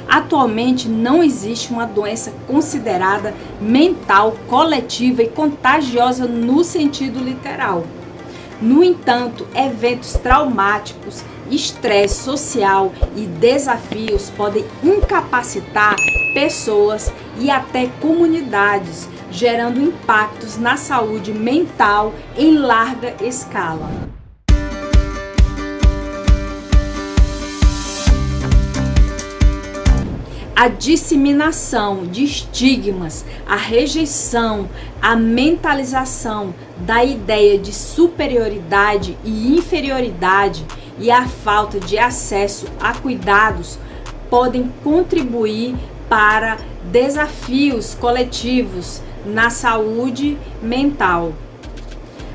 Atualmente não existe uma doença considerada mental, coletiva e contagiosa no sentido literal. No entanto, eventos traumáticos, estresse social e desafios podem incapacitar pessoas e até comunidades, gerando impactos na saúde mental em larga escala. A disseminação de estigmas, a rejeição, a mentalização da ideia de superioridade e inferioridade e a falta de acesso a cuidados podem contribuir para desafios coletivos na saúde mental.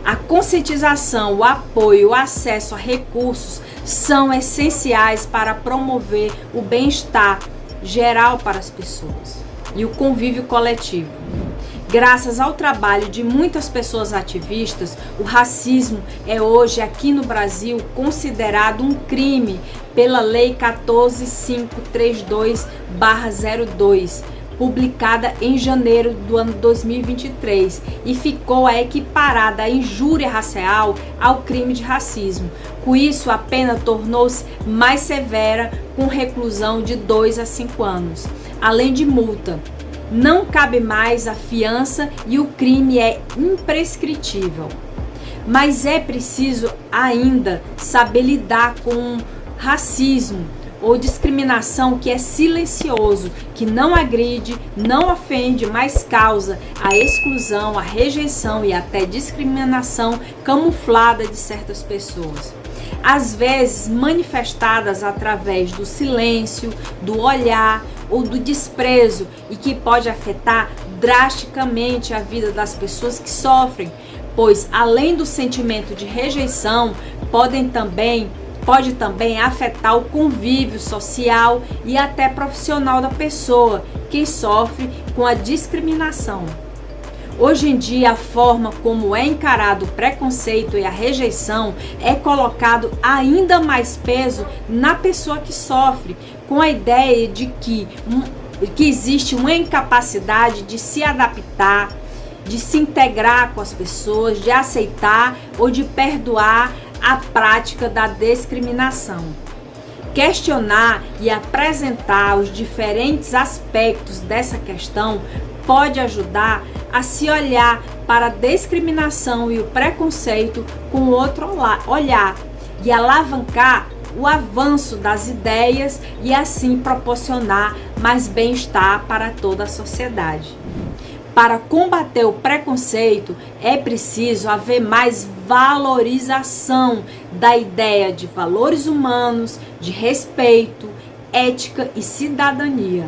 A conscientização, o apoio, o acesso a recursos são essenciais para promover o bem-estar geral para as pessoas e o convívio coletivo. Graças ao trabalho de muitas pessoas ativistas, o racismo é hoje aqui no Brasil considerado um crime pela Lei 14.532/02, publicada em janeiro do ano 2023, e ficou equiparada a injúria racial ao crime de racismo. Com isso, a pena tornou-se mais severa, com reclusão de 2 a 5 anos, além de multa. Não cabe mais a fiança e o crime é imprescritível. Mas é preciso ainda saber lidar com racismo ou discriminação que é silencioso, que não agride, não ofende, mas causa a exclusão, a rejeição e até discriminação camuflada de certas pessoas. Às vezes manifestadas através do silêncio, do olhar ou do desprezo, e que pode afetar drasticamente a vida das pessoas que sofrem, pois além do sentimento de rejeição, pode também afetar o convívio social e até profissional da pessoa que sofre com a discriminação. Hoje em dia, a forma como é encarado o preconceito e a rejeição é colocado ainda mais peso na pessoa que sofre, com a ideia de que existe uma incapacidade de se adaptar, de se integrar com as pessoas, de aceitar ou de perdoar a prática da discriminação. Questionar e apresentar os diferentes aspectos dessa questão pode ajudar a se olhar para a discriminação e o preconceito com outro olhar e alavancar o avanço das ideias e assim proporcionar mais bem-estar para toda a sociedade. Para combater o preconceito, é preciso haver mais valorização da ideia de valores humanos, de respeito, ética e cidadania.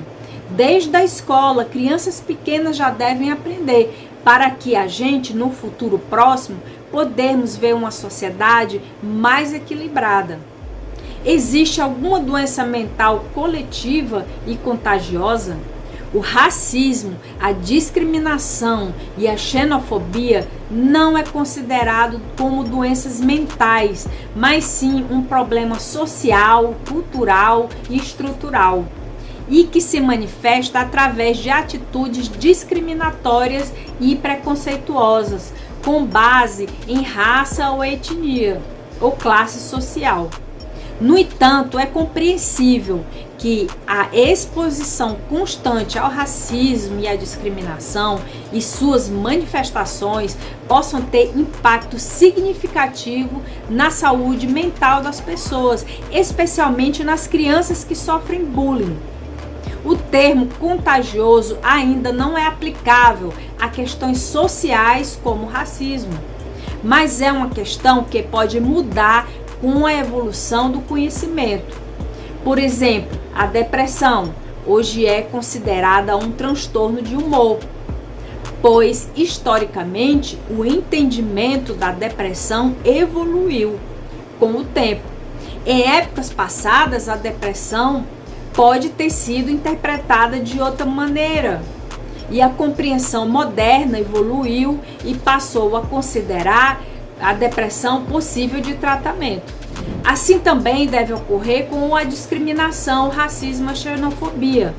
Desde a escola, crianças pequenas já devem aprender, para que a gente, no futuro próximo, podemos ver uma sociedade mais equilibrada. Existe alguma doença mental coletiva e contagiosa? O racismo, a discriminação e a xenofobia não é considerado como doenças mentais, mas sim um problema social, cultural e estrutural, e que se manifesta através de atitudes discriminatórias e preconceituosas, com base em raça ou etnia ou classe social. No entanto, é compreensível que a exposição constante ao racismo e à discriminação e suas manifestações possam ter impacto significativo na saúde mental das pessoas, especialmente nas crianças que sofrem bullying. O termo contagioso ainda não é aplicável a questões sociais como racismo, mas é uma questão que pode mudar com a evolução do conhecimento. Por exemplo, a depressão hoje é considerada um transtorno de humor, pois historicamente o entendimento da depressão evoluiu com o tempo. Em épocas passadas, a depressão pode ter sido interpretada de outra maneira, e a compreensão moderna evoluiu e passou a considerar a depressão possível de tratamento. Assim também deve ocorrer com a discriminação, o racismo, a xenofobia.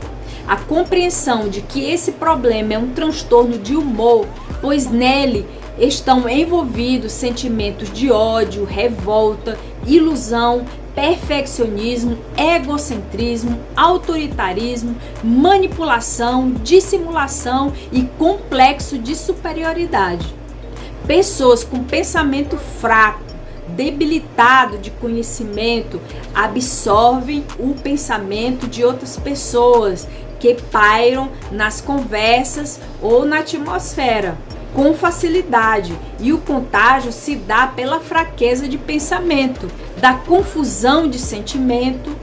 A compreensão de que esse problema é um transtorno de humor, pois nele estão envolvidos sentimentos de ódio, revolta, ilusão, perfeccionismo, egocentrismo, autoritarismo, manipulação, dissimulação e complexo de superioridade. Pessoas com pensamento fraco, debilitado de conhecimento, absorvem o pensamento de outras pessoas que pairam nas conversas ou na atmosfera com facilidade, e o contágio se dá pela fraqueza de pensamento, da confusão de sentimento,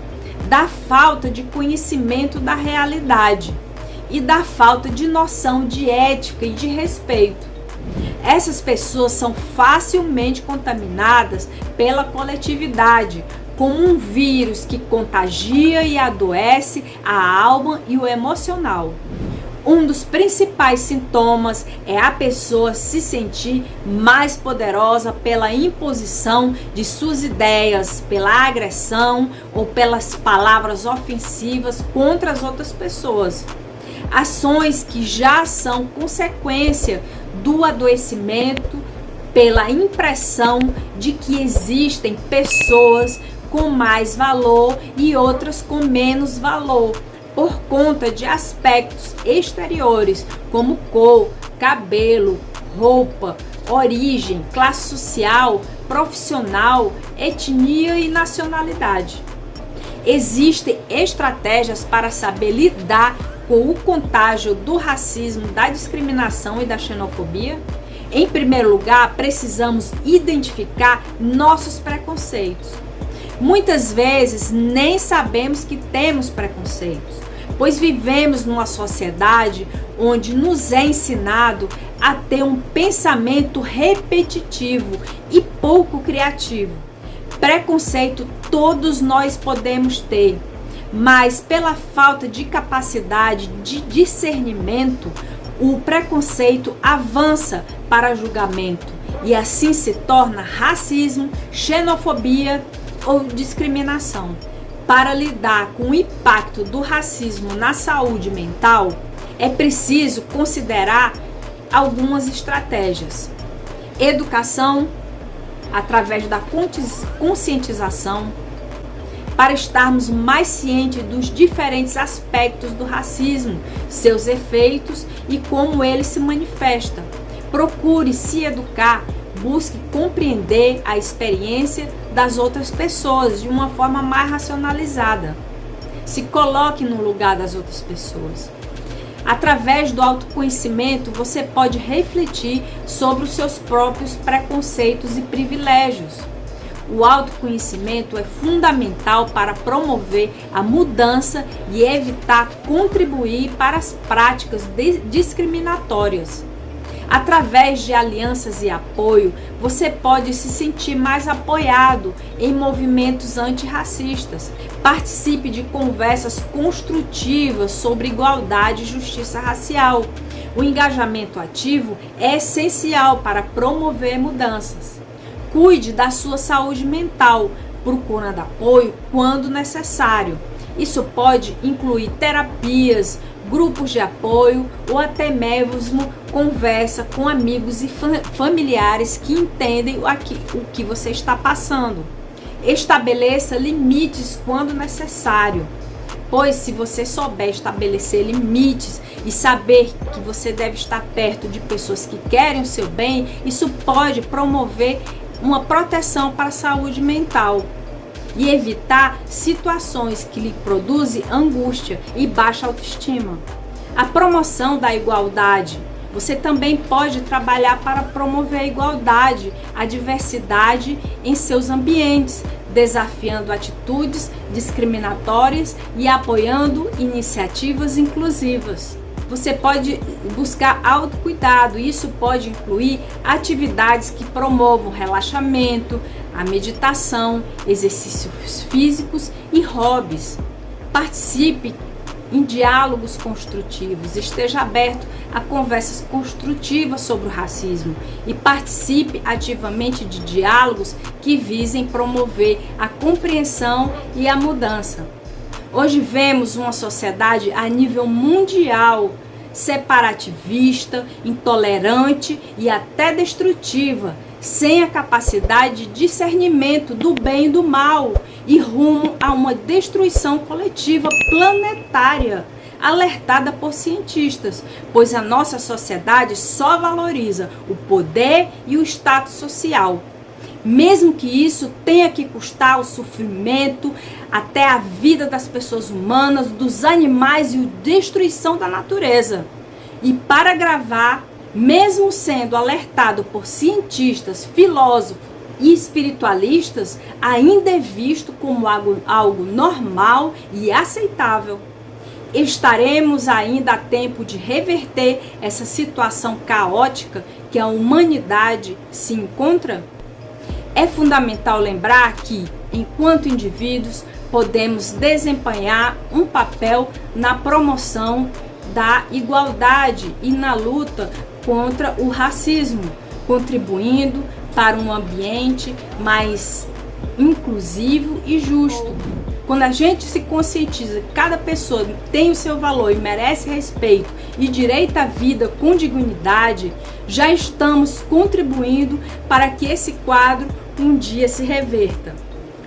da falta de conhecimento da realidade e da falta de noção de ética e de respeito. Essas pessoas são facilmente contaminadas pela coletividade, como um vírus que contagia e adoece a alma e o emocional. Um dos principais sintomas é a pessoa se sentir mais poderosa pela imposição de suas ideias, pela agressão ou pelas palavras ofensivas contra as outras pessoas. Ações que já são consequência do adoecimento pela impressão de que existem pessoas com mais valor e outras com menos valor, por conta de aspectos exteriores como cor, cabelo, roupa, origem, classe social, profissional, etnia e nacionalidade. Existem estratégias para saber lidar com o contágio do racismo, da discriminação e da xenofobia? Em primeiro lugar, precisamos identificar nossos preconceitos. Muitas vezes nem sabemos que temos preconceitos, pois vivemos numa sociedade onde nos é ensinado a ter um pensamento repetitivo e pouco criativo. Preconceito todos nós podemos ter, mas pela falta de capacidade de discernimento, o preconceito avança para julgamento e assim se torna racismo, xenofobia ou discriminação. Para lidar com o impacto do racismo na saúde mental, é preciso considerar algumas estratégias. Educação, através da conscientização, para estarmos mais cientes dos diferentes aspectos do racismo, seus efeitos e como ele se manifesta. Procure se educar, busque compreender a experiência das outras pessoas de uma forma mais racionalizada. Se coloque no lugar das outras pessoas. Através do autoconhecimento, você pode refletir sobre os seus próprios preconceitos e privilégios. O autoconhecimento é fundamental para promover a mudança e evitar contribuir para as práticas discriminatórias. Através de alianças e apoio, você pode se sentir mais apoiado em movimentos antirracistas. Participe de conversas construtivas sobre igualdade e justiça racial. O engajamento ativo é essencial para promover mudanças. Cuide da sua saúde mental, procurando apoio quando necessário. Isso pode incluir terapias, grupos de apoio ou até mesmo conversa com amigos e familiares que entendem o que você está passando. Estabeleça limites quando necessário, pois se você souber estabelecer limites e saber que você deve estar perto de pessoas que querem o seu bem, isso pode promover uma proteção para a saúde mental e evitar situações que lhe produzem angústia e baixa autoestima. A promoção da igualdade. Você também pode trabalhar para promover a igualdade, a diversidade em seus ambientes, desafiando atitudes discriminatórias e apoiando iniciativas inclusivas. Você pode buscar autocuidado, isso pode incluir atividades que promovam relaxamento, a meditação, exercícios físicos e hobbies. Participe em diálogos construtivos, esteja aberto a conversas construtivas sobre o racismo e participe ativamente de diálogos que visem promover a compreensão e a mudança. Hoje vemos uma sociedade a nível mundial separativista, intolerante e até destrutiva, sem a capacidade de discernimento do bem e do mal e rumo a uma destruição coletiva planetária, alertada por cientistas, pois a nossa sociedade só valoriza o poder e o status social, mesmo que isso tenha que custar o sofrimento, até a vida das pessoas humanas, dos animais e a destruição da natureza. E para agravar, mesmo sendo alertado por cientistas, filósofos e espiritualistas, ainda é visto como algo normal e aceitável. Estaremos ainda a tempo de reverter essa situação caótica que a humanidade se encontra? É fundamental lembrar que, enquanto indivíduos, podemos desempenhar um papel na promoção da igualdade e na luta contra o racismo, contribuindo para um ambiente mais inclusivo e justo. Quando a gente se conscientiza que cada pessoa tem o seu valor e merece respeito e direito à vida com dignidade, já estamos contribuindo para que esse quadro um dia se reverta.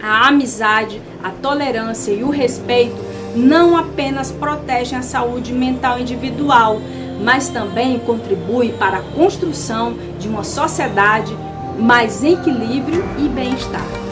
A amizade, a tolerância e o respeito não apenas protegem a saúde mental individual, mas também contribuem para a construção de uma sociedade mais em equilíbrio e bem-estar.